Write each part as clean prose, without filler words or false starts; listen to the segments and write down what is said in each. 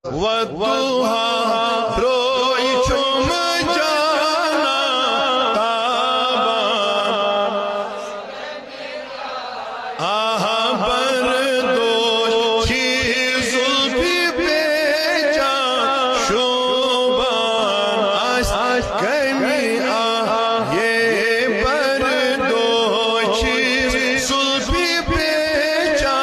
वद्दुहा रोई चुम जाना ताबा आहा बरदोशी जुल्फी बेचा शोबान आस कमी ये बरदोशी जुल्फी बेचा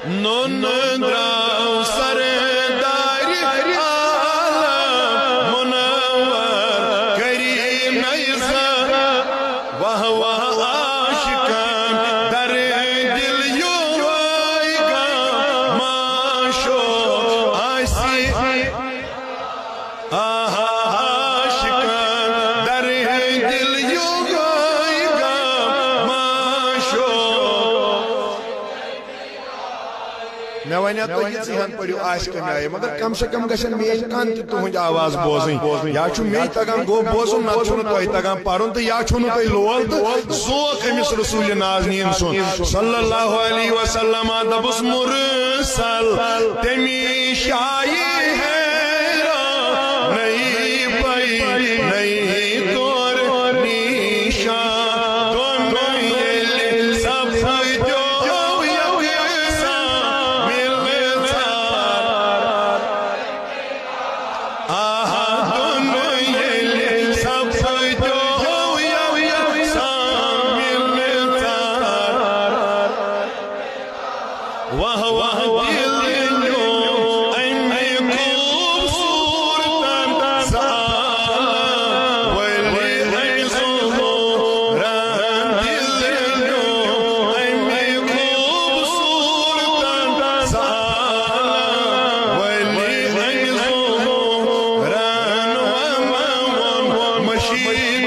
नून द्राव सरदार आलम मुनव्वर करीम नैज़ा वाह वाह आशिकान दर दिल युवाइगा माशो आसी आहा आशिकान दर दिल युवाइगा माशो मैं वन तो ये पढ़ो आशिक मे मगर कम से कम गशन मेन कान तुहद आवाज बोजन या मे तगान गो बोजन ना तुह तगान पढ़न तो या तुह लोल तो जोक अमिस रसूल नाज़नीन सुन सल्लल्लाहु अलैहि वसल्लम दबुस मुरसल तमी शाये है नहीं पई नहीं तोर निशान सब जो वाह वाह दिल जो अन्य खूबसूरत सा वली ज़ुमो रान दिल जो अन्य खूबसूरत सा वली ज़ुमो रान वन मशीद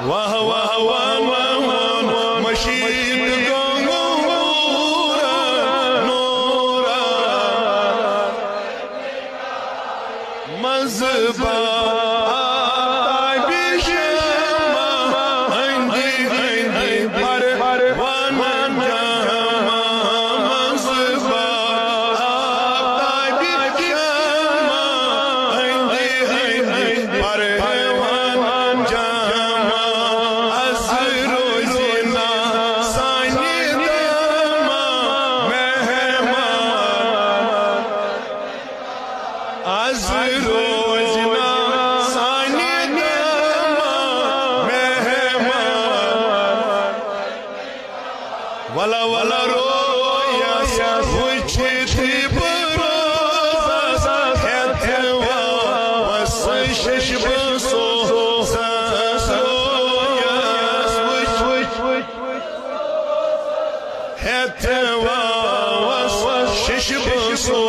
वाह वाह वाह मशीद गोरा नूरा मज़बा बिशमा हंदी हंदी पर वन जामा मज़बा बिशमा हंदी हंदी पर वन जामा आज रोजना सानी मेहमान वला वला रोया वुछे थी बरोज़ा हेतवा वसशश बसो रोया हेतवा वसशश बसो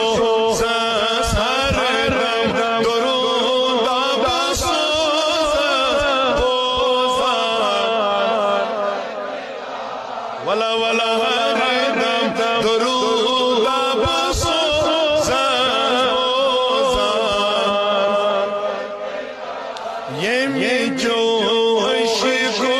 वला वला हरदम दरूद बसो ये जो अशिक़ो